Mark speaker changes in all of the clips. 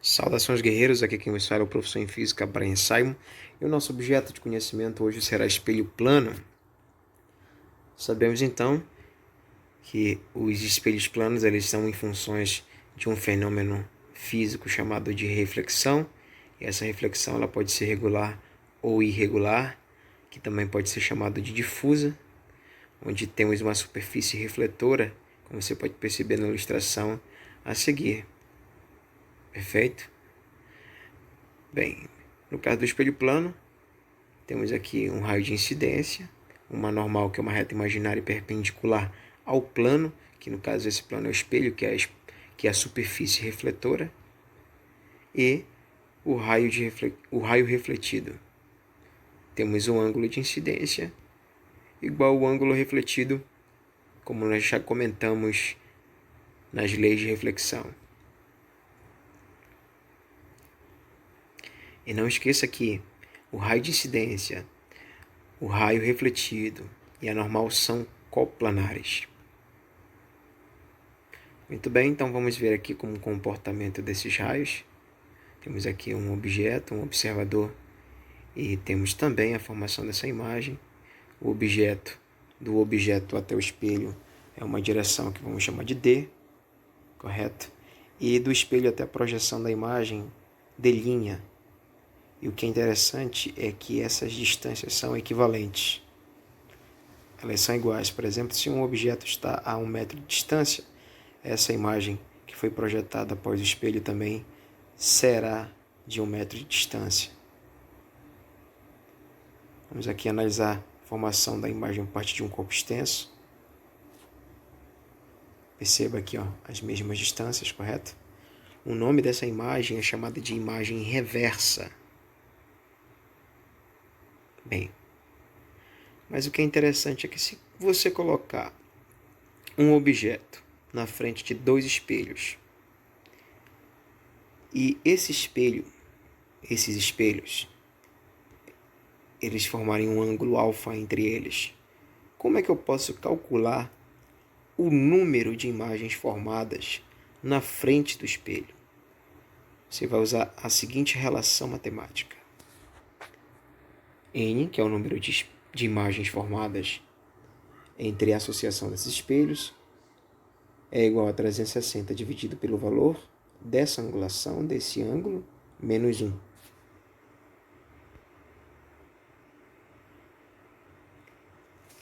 Speaker 1: Saudações guerreiros, aqui quem vos fala é o professor em Física, Brian Simon, e o nosso objeto de conhecimento hoje será espelho plano. Sabemos então que os espelhos planos eles são em funções de um fenômeno físico chamado de reflexão, e essa reflexão ela pode ser regular ou irregular, que também pode ser chamado de difusa, onde temos uma superfície refletora, como você pode perceber na ilustração a seguir. Perfeito? Bem, no caso do espelho plano, temos aqui um raio de incidência, uma normal, que é uma reta imaginária perpendicular ao plano, que no caso esse plano é o espelho, que é a superfície refletora, e o raio refletido. Temos um ângulo de incidência igual ao ângulo refletido, como nós já comentamos nas leis de reflexão. E não esqueça que o raio de incidência, o raio refletido e a normal são coplanares. Muito bem, então vamos ver aqui como o comportamento desses raios. Temos aqui um objeto, um observador, e temos também a formação dessa imagem. O objeto, do objeto até o espelho, é uma direção que vamos chamar de D, correto? E do espelho até a projeção da imagem, D'. E o que é interessante é que essas distâncias são equivalentes. Elas são iguais. Por exemplo, se um objeto está a 1 metro de distância, essa imagem que foi projetada após o espelho também será de 1 metro de distância. Vamos aqui analisar a formação da imagem a partir de um corpo extenso. Perceba aqui as mesmas distâncias, correto? O nome dessa imagem é chamada de imagem reversa. Bem, mas o que é interessante é que se você colocar um objeto na frente de 2 espelhos e esses espelhos, eles formarem um ângulo alfa entre eles, como é que eu posso calcular o número de imagens formadas na frente do espelho? Você vai usar a seguinte relação matemática. N, que é o número de imagens formadas entre a associação desses espelhos, é igual a 360 dividido pelo valor dessa angulação, desse ângulo, menos 1.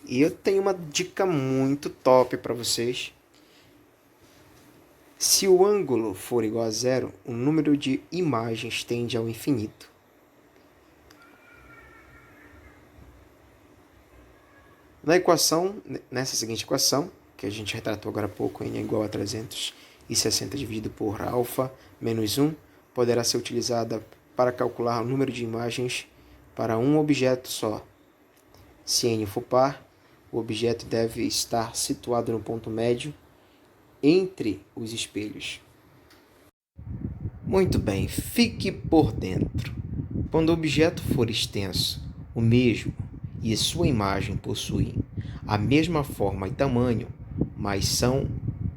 Speaker 1: E eu tenho uma dica muito top para vocês. Se o ângulo for igual a zero, o número de imagens tende ao infinito. Nessa seguinte equação, que a gente retratou agora há pouco, n é igual a 360 dividido por alfa menos 1, poderá ser utilizada para calcular o número de imagens para um objeto só. Se n for par, o objeto deve estar situado no ponto médio entre os espelhos. Muito bem, fique por dentro. Quando o objeto for extenso, o mesmo, e sua imagem possuem a mesma forma e tamanho, mas são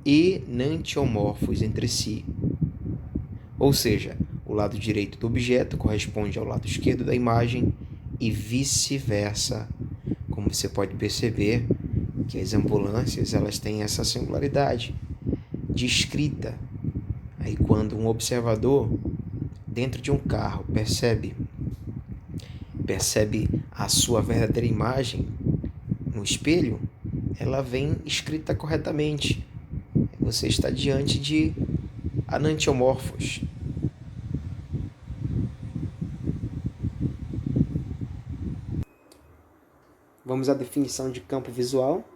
Speaker 1: enantiomorfos entre si. Ou seja, o lado direito do objeto corresponde ao lado esquerdo da imagem e vice-versa. Como você pode perceber que as ambulâncias elas têm essa singularidade de escrita. Aí quando um observador dentro de um carro percebe a sua verdadeira imagem no espelho, ela vem escrita corretamente. Você está diante de enantiomorfos. Vamos à definição de campo visual.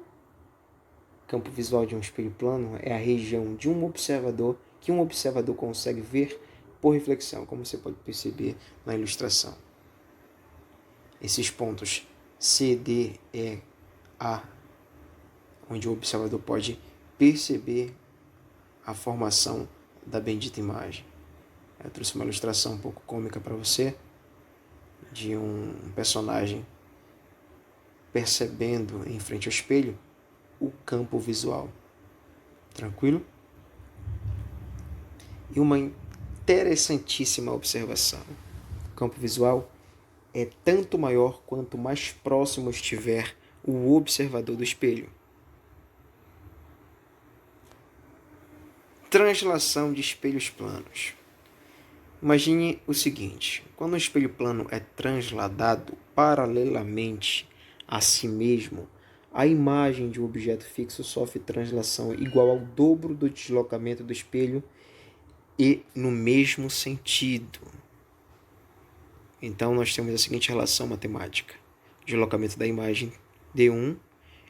Speaker 1: Campo visual de um espelho plano é a região de um observador que um observador consegue ver por reflexão, como você pode perceber na ilustração. Esses pontos C, D, E, A, onde o observador pode perceber a formação da bendita imagem. Eu trouxe uma ilustração um pouco cômica para você, de um personagem percebendo em frente ao espelho o campo visual. Tranquilo? E uma interessantíssima observação. O campo visual é tanto maior quanto mais próximo estiver o observador do espelho. Translação de espelhos planos. Imagine o seguinte: quando um espelho plano é transladado paralelamente a si mesmo, a imagem de um objeto fixo sofre translação igual ao dobro do deslocamento do espelho e no mesmo sentido. Então, nós temos a seguinte relação matemática: o deslocamento da imagem D1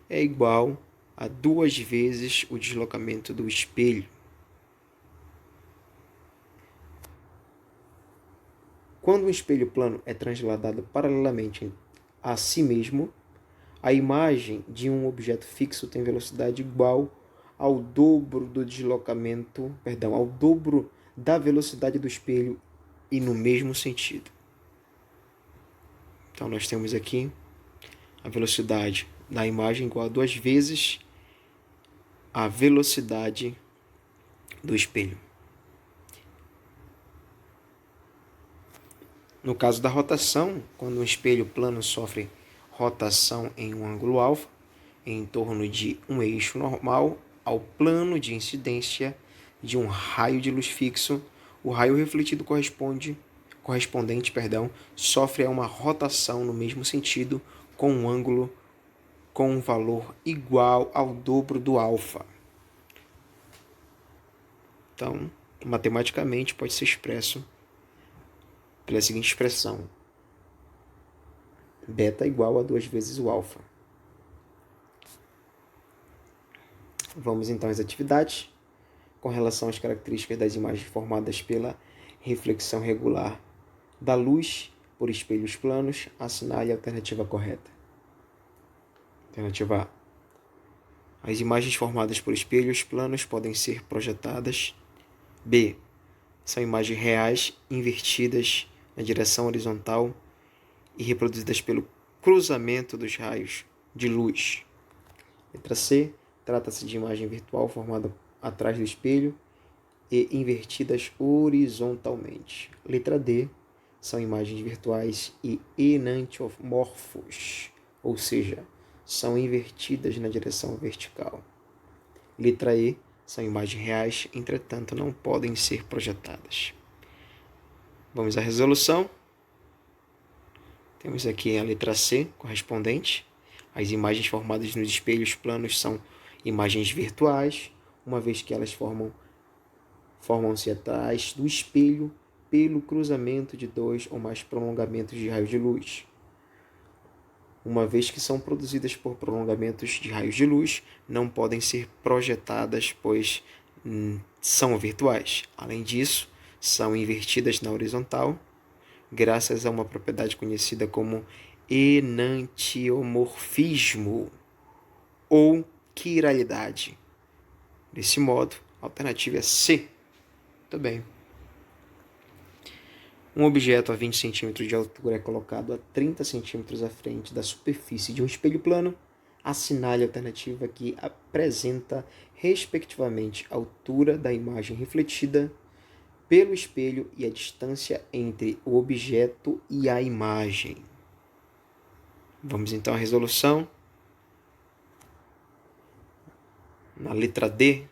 Speaker 1: é igual a 2 vezes o deslocamento do espelho. Quando um espelho plano é transladado paralelamente a si mesmo, a imagem de um objeto fixo tem velocidade igual ao dobro do deslocamento, ao dobro da velocidade do espelho e no mesmo sentido. Então nós temos aqui a velocidade da imagem igual a 2 vezes a velocidade do espelho. No caso da rotação, quando um espelho plano sofre rotação em um ângulo alfa, em torno de um eixo normal ao plano de incidência de um raio de luz fixo, o raio refletido correspondente sofre a uma rotação no mesmo sentido com um ângulo com um valor igual ao dobro do alfa. Então, matematicamente pode ser expresso pela seguinte expressão: beta igual a 2 vezes o alfa. Vamos então às atividades. Com relação às características das imagens formadas pela reflexão regular da luz por espelhos planos, assinale a alternativa correta. Alternativa A. As imagens formadas por espelhos planos podem ser projetadas. B. São imagens reais invertidas na direção horizontal e reproduzidas pelo cruzamento dos raios de luz. Letra C. Trata-se de imagem virtual formada atrás do espelho e invertidas horizontalmente. Letra D. São imagens virtuais e enantiomorfos, ou seja, são invertidas na direção vertical. Letra E. São imagens reais, entretanto não podem ser projetadas. Vamos à resolução. Temos aqui a letra C, correspondente. As imagens formadas nos espelhos planos são imagens virtuais, uma vez que elas formam-se atrás do espelho pelo cruzamento de 2 ou mais prolongamentos de raios de luz. Uma vez que são produzidas por prolongamentos de raios de luz, não podem ser projetadas, pois são virtuais. Além disso, são invertidas na horizontal, graças a uma propriedade conhecida como enantiomorfismo ou quiralidade. Desse modo, a alternativa é C. Muito bem. Um objeto a 20 cm de altura é colocado a 30 cm à frente da superfície de um espelho plano. Assinale a alternativa que apresenta, respectivamente, a altura da imagem refletida pelo espelho e a distância entre o objeto e a imagem. Vamos então à resolução. Na letra D,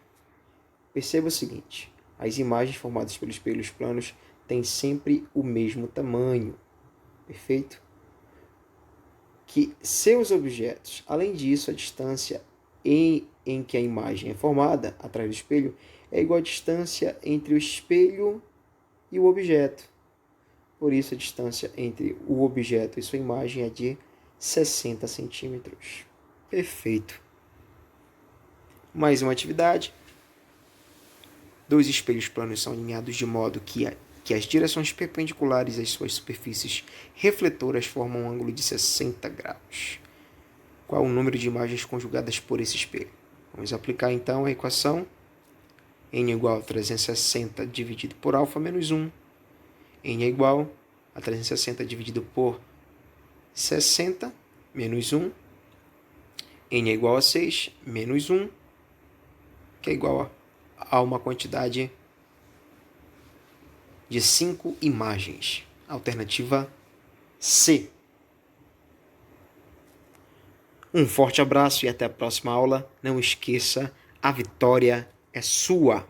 Speaker 1: perceba o seguinte: as imagens formadas pelos espelhos planos têm sempre o mesmo tamanho. Perfeito? Que seus objetos, além disso, a distância em que a imagem é formada atrás do espelho é igual à distância entre o espelho e o objeto. Por isso, a distância entre o objeto e sua imagem é de 60 centímetros. Perfeito. Mais uma atividade. 2 espelhos planos são alinhados de modo que as direções perpendiculares às suas superfícies refletoras formam um ângulo de 60 graus. Qual o número de imagens conjugadas por esse espelho? Vamos aplicar então a equação. N igual a 360 dividido por alfa menos 1. N é igual a 360 dividido por 60 menos 1. N é igual a 6 menos 1, que é igual a uma quantidade de 5 imagens. Alternativa C. Um forte abraço e até a próxima aula. Não esqueça, a vitória é sua!